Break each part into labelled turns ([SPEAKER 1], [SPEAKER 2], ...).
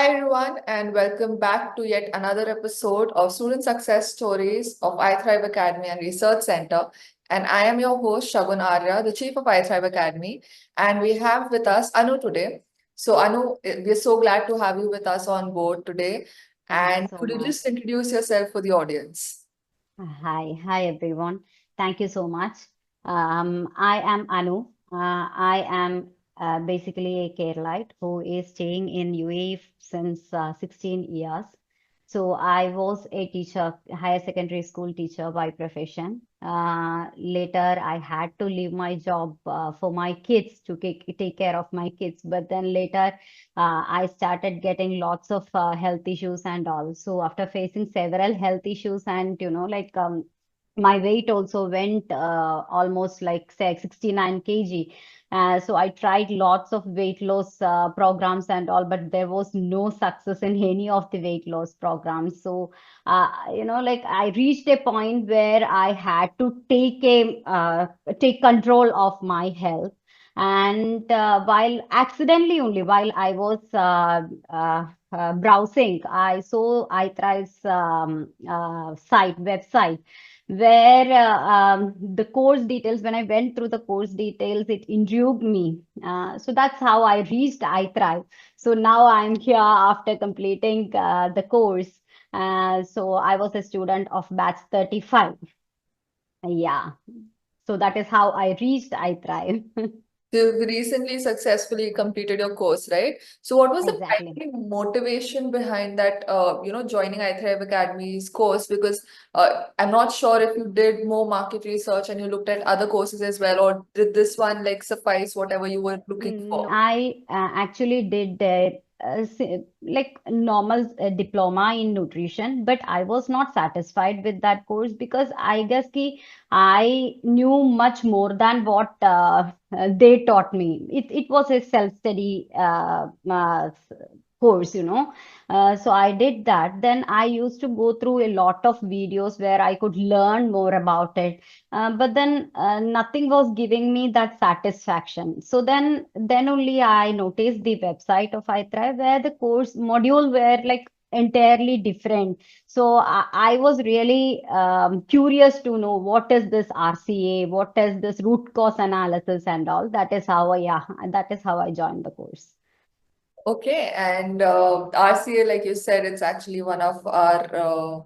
[SPEAKER 1] Hi everyone, and welcome back to yet another episode of Student Success Stories of iThrive Academy and Research Center. And I am your host, Shagun Arya, the Chief of iThrive Academy. And we have with us Anu today. So Anu, we're so glad to have you with us on board today.
[SPEAKER 2] Thank you
[SPEAKER 1] And
[SPEAKER 2] so
[SPEAKER 1] could you
[SPEAKER 2] much.
[SPEAKER 1] just introduce yourself for the audience?
[SPEAKER 2] Hi everyone. Thank you so much. I am Anu. I am basically a Keralite who is staying in UAE since 16 years. So I was a teacher, higher secondary school teacher by profession. Later, I had to leave my job for my kids to take care of my kids. But then later, I started getting lots of health issues and all. So after facing several health issues and my weight also went almost like say 69 kg. So I tried lots of weight loss programs and all, but there was no success in any of the weight loss programs. So I reached a point where I had to take control of my health. And while accidentally only while I was browsing, I saw iThrive's website where the course details, when I went through the course details, it intrigued me. So that's how I reached iThrive. So now I'm here after completing the course. So I was a student of batch 35. Yeah. So that is how I reached iThrive.
[SPEAKER 1] You recently successfully completed your course, right? So what was the
[SPEAKER 2] Exactly.
[SPEAKER 1] primary motivation behind that, joining iThrive Academy's course? Because I'm not sure if you did more market research and you looked at other courses as well, or did this one like suffice whatever you were looking for?
[SPEAKER 2] I actually did like normal diploma in nutrition, but I was not satisfied with that course because I guess I knew much more than what they taught me. It was a self-study course, you know. So I did that. Then I used to go through a lot of videos where I could learn more about it, but then nothing was giving me that satisfaction. So then only I noticed the website of iThrive where the course module were like entirely different. So I was really curious to know what is this RCA, what is this root cause analysis and all. That is how that is how I joined the course.
[SPEAKER 1] Okay, and RCA, like you said, it's actually one of our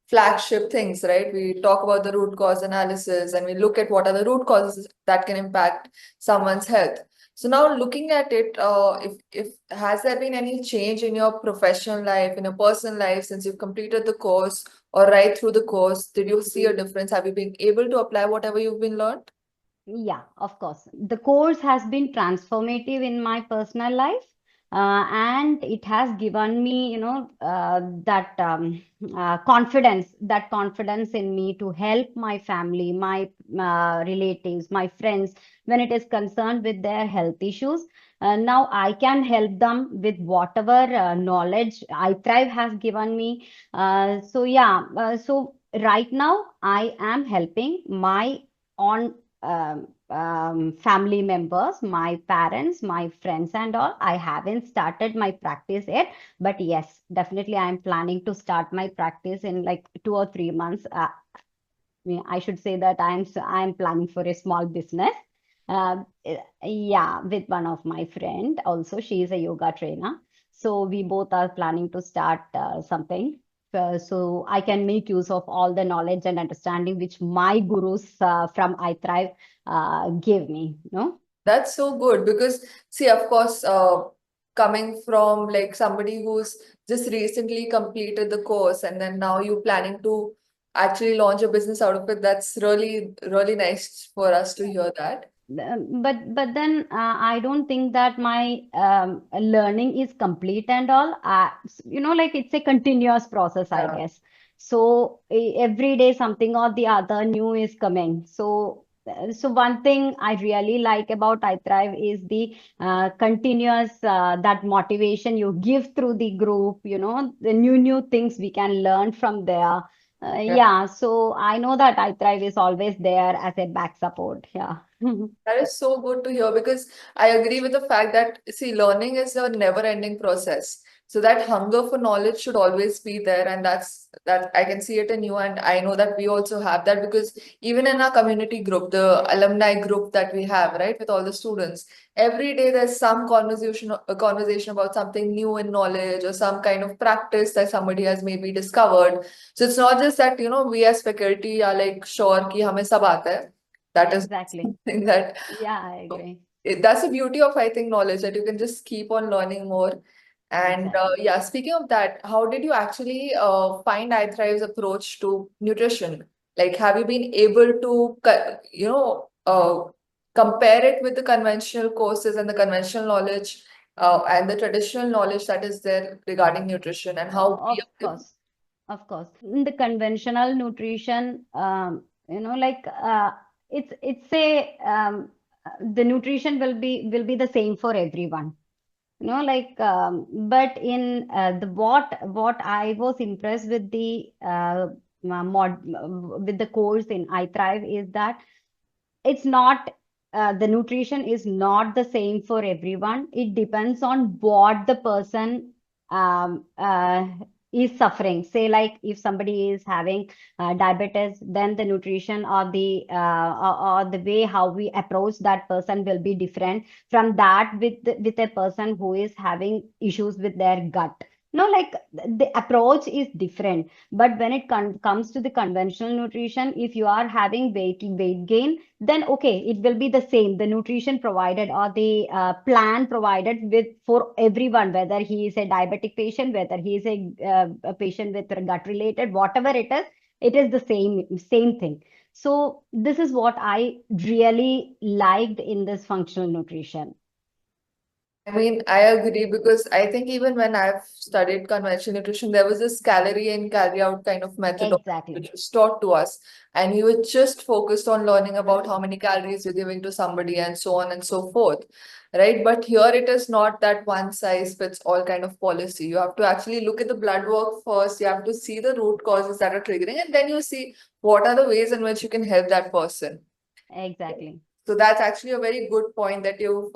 [SPEAKER 1] flagship things, right? We talk about the root cause analysis and we look at what are the root causes that can impact someone's health. So now looking at it, if has there been any change in your professional life, in your personal life since you've completed the course or right through the course? Did you see a difference? Have you been able to apply whatever you've been learned?
[SPEAKER 2] Yeah, of course. The course has been transformative in my personal life, and it has given me, that confidence in me to help my family, my relatives, my friends when it is concerned with their health issues. Now I can help them with whatever knowledge iThrive has given me. So right now I am helping my on family members, my parents, my friends, and all. I haven't started my practice yet, but yes, definitely I am planning to start my practice in like 2 or 3 months. I should say that I'm planning for a small business. Yeah, with one of my friend. Also, she is a yoga trainer. So we both are planning to start something. So I can make use of all the knowledge and understanding which my gurus from iThrive gave me. No?
[SPEAKER 1] That's so good because, see, of course, coming from like somebody who's just recently completed the course and then now you planning to actually launch a business out of it, that's really, really nice for us to hear that.
[SPEAKER 2] But then I don't think that my learning is complete and all. Like it's a continuous process, I
[SPEAKER 1] Yeah.
[SPEAKER 2] guess. So every day something or the other new is coming. So one thing I really like about iThrive is the continuous that motivation you give through the group. You know, the new things we can learn from there. Yeah, so I know that iThrive is always there as a back support. Yeah.
[SPEAKER 1] That is so good to hear because I agree with the fact that, see, learning is a never-ending process. So that hunger for knowledge should always be there, and that I can see it in you, and I know that we also have that because even in our community group, the alumni group that we have, right, with all the students, every day there's some conversation about something new in knowledge or some kind of practice that somebody has maybe discovered. So it's not just that, we as faculty are like sure कि हमें सब आता है. That is
[SPEAKER 2] Exactly.
[SPEAKER 1] something that
[SPEAKER 2] Yeah, I agree.
[SPEAKER 1] that's the beauty of, I think, knowledge, that you can just keep on learning more. And
[SPEAKER 2] Exactly.
[SPEAKER 1] yeah, speaking of that, how did you actually find iThrive's approach to nutrition? Like, have you been able to, compare it with the conventional courses and the conventional knowledge and the traditional knowledge that is there regarding nutrition, and how we
[SPEAKER 2] Of
[SPEAKER 1] are different?
[SPEAKER 2] course. Of course. In the conventional nutrition, like it's a the nutrition will be the same for everyone. Like but in the what I was impressed with the mod with the course in iThrive is that it's not the nutrition is not the same for everyone. It depends on what the person is suffering. Say, like if somebody is having diabetes, then the nutrition or the way how we approach that person will be different from that with a person who is having issues with their gut. Like the approach is different. But when it comes to the conventional nutrition, if you are having weight gain, then okay, it will be the same. The nutrition provided or the plan provided with for everyone, whether he is a diabetic patient, whether he is a patient with gut related, whatever it is the same thing. So this is what I really liked in this functional nutrition.
[SPEAKER 1] I mean, I agree because I think even when I've studied conventional nutrition, there was this calorie in, calorie out kind of methodology
[SPEAKER 2] Exactly.
[SPEAKER 1] which was taught to us. And we were just focused on learning about how many calories you're giving to somebody and so on and so forth. Right. But here it is not that one size fits all kind of policy. You have to actually look at the blood work first. You have to see the root causes that are triggering, and then you see what are the ways in which you can help that person.
[SPEAKER 2] Exactly.
[SPEAKER 1] So that's actually a very good point that you've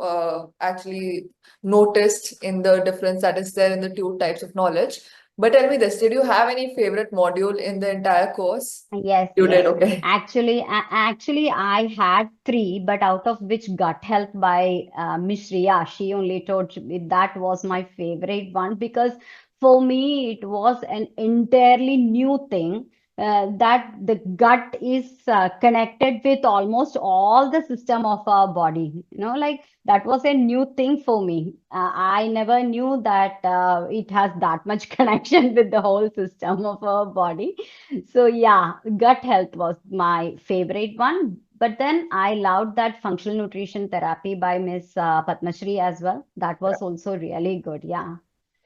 [SPEAKER 1] actually noticed in the difference that is there in the two types of knowledge. But tell me this, did you have any favorite module in the entire course?
[SPEAKER 2] Yes,
[SPEAKER 1] You did,
[SPEAKER 2] yes.
[SPEAKER 1] okay.
[SPEAKER 2] Actually, I had three, but out of which Gut Health by Miss Riya, she only told me that was my favorite one because for me it was an entirely new thing. That the gut is connected with almost all the system of our body. Like that was a new thing for me. I never knew that it has that much connection with the whole system of our body. So yeah, gut health was my favorite one. But then I loved that functional nutrition therapy by Miss Padmashri as well. That was also really good. Yeah.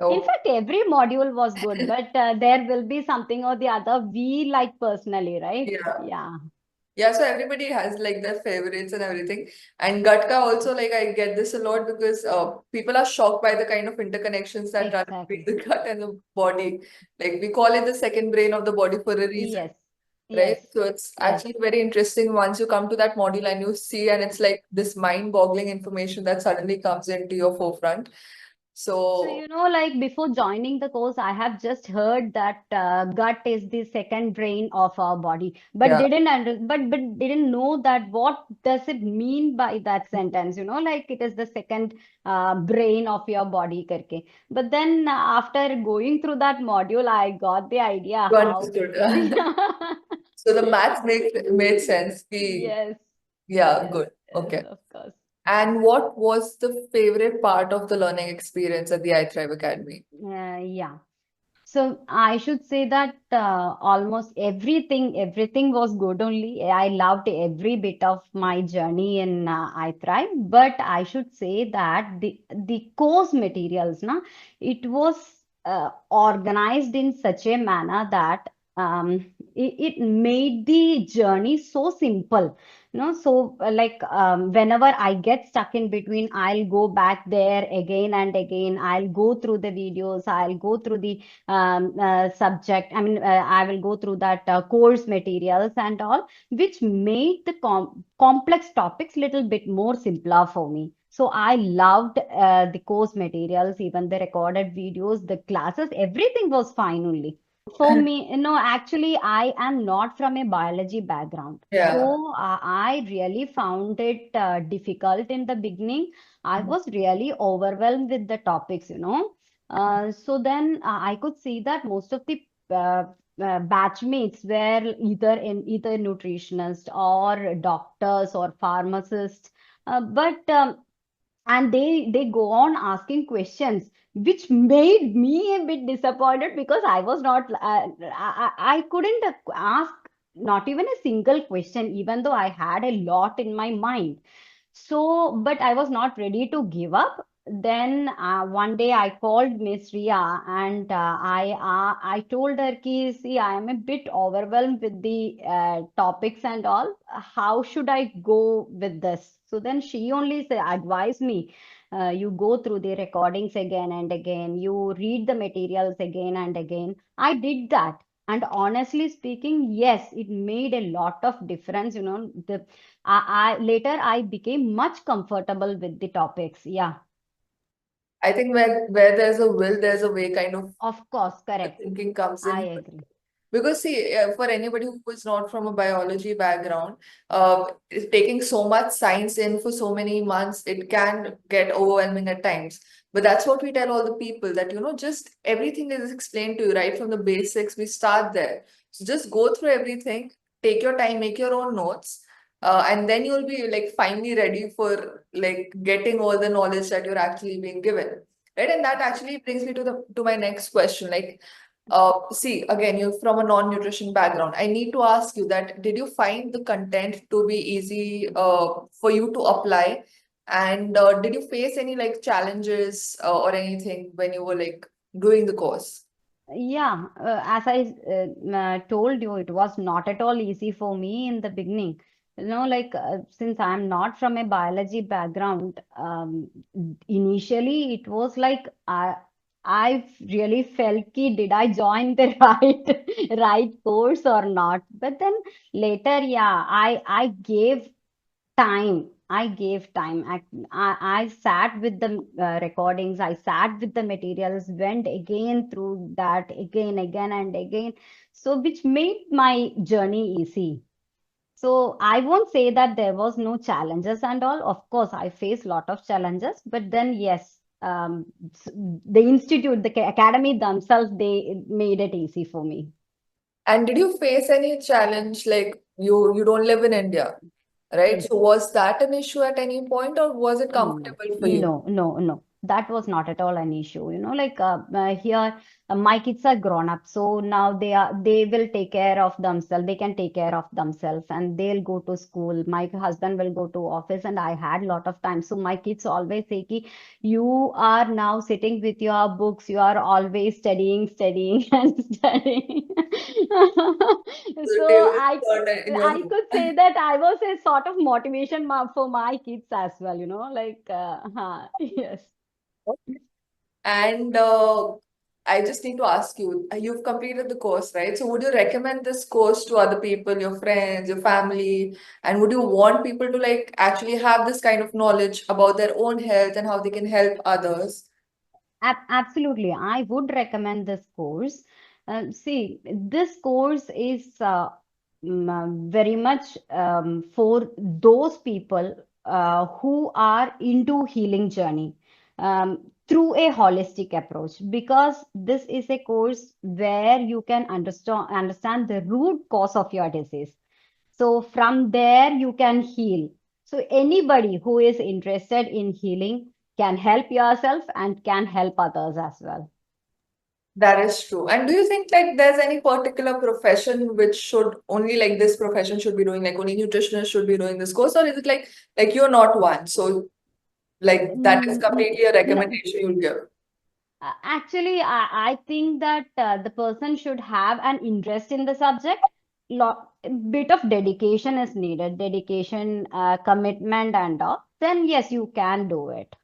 [SPEAKER 2] In
[SPEAKER 1] Okay.
[SPEAKER 2] fact, every module was good, but there will be something or the other we like personally, right?
[SPEAKER 1] Yeah.
[SPEAKER 2] Yeah,
[SPEAKER 1] Yeah, so everybody has like their favorites and everything. And Gatka also, like, I get this a lot because people are shocked by the kind of interconnections that run between
[SPEAKER 2] exactly.
[SPEAKER 1] the gut and the body. Like, we call it the second brain of the body for a reason.
[SPEAKER 2] Yes,
[SPEAKER 1] Right?
[SPEAKER 2] yes,
[SPEAKER 1] So it's
[SPEAKER 2] yes.
[SPEAKER 1] actually very interesting once you come to that module and you see, and it's like this mind-boggling information that suddenly comes into your forefront.
[SPEAKER 2] So,
[SPEAKER 1] So
[SPEAKER 2] like before joining the course, I have just heard that gut is the second brain of our body, but
[SPEAKER 1] yeah,
[SPEAKER 2] but didn't know that what does it mean by that sentence, like it is the second brain of your body करके. But then after going through that module, I got the idea
[SPEAKER 1] you
[SPEAKER 2] how
[SPEAKER 1] understood.
[SPEAKER 2] it
[SPEAKER 1] So the math made sense.
[SPEAKER 2] Yes,
[SPEAKER 1] Yeah,
[SPEAKER 2] yes,
[SPEAKER 1] good.
[SPEAKER 2] yes,
[SPEAKER 1] Okay.
[SPEAKER 2] of course.
[SPEAKER 1] And what was the favorite part of the learning experience at the iThrive Academy?
[SPEAKER 2] Yeah. So I should say that almost everything was good only. I loved every bit of my journey in iThrive, but I should say that the course materials, it was organized in such a manner that it made the journey so simple. So like whenever I get stuck in between, I'll go back there again and again. I'll go through the videos. I'll go through the subject. I mean, I will go through that course materials and all, which made the complex topics little bit more simpler for me. So I loved the course materials, even the recorded videos, the classes, everything was fine only. For me, no, actually, I am not from a biology background.
[SPEAKER 1] Yeah.
[SPEAKER 2] So I really found it difficult in the beginning. I was really overwhelmed with the topics. So then I could see that most of the batchmates were either nutritionists or doctors or pharmacists. But and they go on asking questions which made me a bit disappointed because I was not I couldn't ask not even a single question even though I had a lot in my mind. So, but I was not ready to give up. Then one day I called Miss Ria and I told her ki, see, I am a bit overwhelmed with the topics and all. How should I go with this? So then she only advised me, you go through the recordings again and again, you read the materials again and again. I did that. And honestly speaking, yes, it made a lot of difference. I later I became much comfortable with the topics. Yeah,
[SPEAKER 1] I think where there's a will, there's a way kind of
[SPEAKER 2] of course, correct.
[SPEAKER 1] thinking comes
[SPEAKER 2] I
[SPEAKER 1] in.
[SPEAKER 2] agree.
[SPEAKER 1] Because see, for anybody who is not from a biology background, taking so much science in for so many months, it can get overwhelming at times. But that's what we tell all the people that, just everything is explained to you right from the basics. We start there. So just go through everything, take your time, make your own notes, and then you'll be like finally ready for like getting all the knowledge that you're actually being given. Right. And that actually brings me to my next question. Like, see, again, you're from a non-nutrition background. I need to ask you that did you find the content to be easy for you to apply? And did you face any like challenges or anything when you were like doing the course?
[SPEAKER 2] Yeah, as I told you, it was not at all easy for me in the beginning. Like since I'm not from a biology background, initially it was like I really felt ki did I join the right course or not? But then later, yeah, I gave time. I gave time. I sat with the recordings. I sat with the materials, went again through that again and again. So, which made my journey easy. So, I won't say that there was no challenges and all. Of course, I faced lot of challenges, but then yes, the institute, the academy themselves, they made it easy for me.
[SPEAKER 1] And did you face any challenge like you don't live in India, right?
[SPEAKER 2] Yes.
[SPEAKER 1] So was that an issue at any point or was it
[SPEAKER 2] No,
[SPEAKER 1] comfortable for you?
[SPEAKER 2] no, no, no. That was not at all an issue. Like here, my kids are grown up, so now they will take care of themselves. They can take care of themselves, and they'll go to school. My husband will go to office, and I had a lot of time. So my kids always say, "Ki, you are now sitting with your books. You are always studying, studying, and studying."
[SPEAKER 1] So
[SPEAKER 2] So
[SPEAKER 1] they were
[SPEAKER 2] I
[SPEAKER 1] concerned in your
[SPEAKER 2] I could say that I was a sort of motivation for my kids as well, like, yes.
[SPEAKER 1] And I just need to ask you, you've completed the course, right? So would you recommend this course to other people, your friends, your family? And would you want people to like actually have this kind of knowledge about their own health and how they can help others?
[SPEAKER 2] Absolutely. I would recommend this course. See, this course is very much for those people who are into healing journey through a holistic approach, because this is a course where you can understand the root cause of your disease. So from there you can heal. So anybody who is interested in healing can help yourself and can help others as well.
[SPEAKER 1] That is true. And do you think like there's any particular profession which should only like this profession should be doing, like only nutritionists should be doing this course, or is it like you're not one? So like that is
[SPEAKER 2] Mm,
[SPEAKER 1] completely a
[SPEAKER 2] no,
[SPEAKER 1] recommendation you'll give.
[SPEAKER 2] actually, I think that the person should have an interest in the subject. A bit of dedication is needed, dedication, commitment, and all. Then yes, you can do it.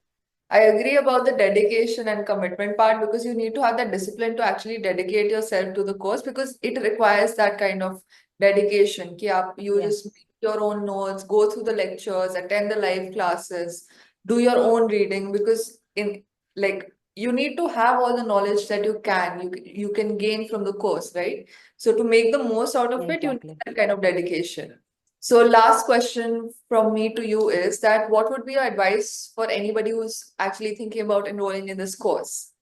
[SPEAKER 1] I agree about the dedication and commitment part because you need to have that discipline to actually dedicate yourself to the course because it requires that kind of dedication. Ki you just
[SPEAKER 2] Yes.
[SPEAKER 1] make your own notes, go through the lectures, attend the live classes. do your own reading, because in like you need to have all the knowledge that you can gain from the course, right? So to make the most out of it, you need
[SPEAKER 2] Exactly.
[SPEAKER 1] that kind of dedication. So last question from me to you is that what would be your advice for anybody who's actually thinking about enrolling in this course?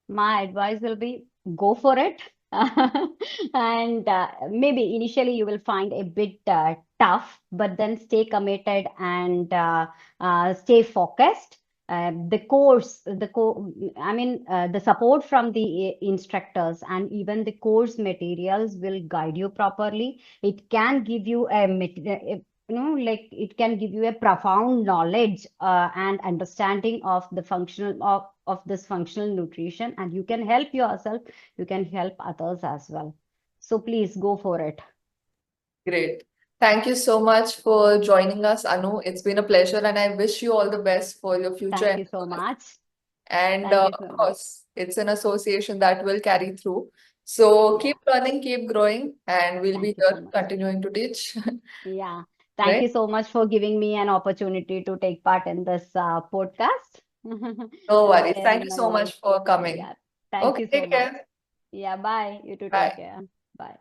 [SPEAKER 2] My advice will be go for it. And maybe initially you will find a bit tough, but then stay committed and stay focused. The support from the instructors and even the course materials will guide you properly. It can give you like it can give you a profound knowledge and understanding of the of this functional nutrition, and you can help yourself, you can help others as well. So please go for it.
[SPEAKER 1] Great. Thank you so much for joining us, Anu. It's been a pleasure, and I wish you all the best for your future
[SPEAKER 2] Thank you so
[SPEAKER 1] endeavors.
[SPEAKER 2] much.
[SPEAKER 1] And
[SPEAKER 2] Thank you
[SPEAKER 1] of
[SPEAKER 2] so much.
[SPEAKER 1] course, it's an association that will carry through. So
[SPEAKER 2] Yeah.
[SPEAKER 1] keep learning, keep growing, and we'll be
[SPEAKER 2] Thank you so
[SPEAKER 1] here
[SPEAKER 2] much.
[SPEAKER 1] continuing to teach.
[SPEAKER 2] Yeah. Thank
[SPEAKER 1] Right?
[SPEAKER 2] you so much for giving me an opportunity to take part in this podcast.
[SPEAKER 1] No
[SPEAKER 2] And
[SPEAKER 1] worries. Thank
[SPEAKER 2] sharing
[SPEAKER 1] you
[SPEAKER 2] my
[SPEAKER 1] so
[SPEAKER 2] knowledge.
[SPEAKER 1] much for coming.
[SPEAKER 2] Yeah. Thank
[SPEAKER 1] Okay,
[SPEAKER 2] you so
[SPEAKER 1] take
[SPEAKER 2] much.
[SPEAKER 1] care.
[SPEAKER 2] Yeah. Bye. You too take
[SPEAKER 1] Bye.
[SPEAKER 2] care. Bye.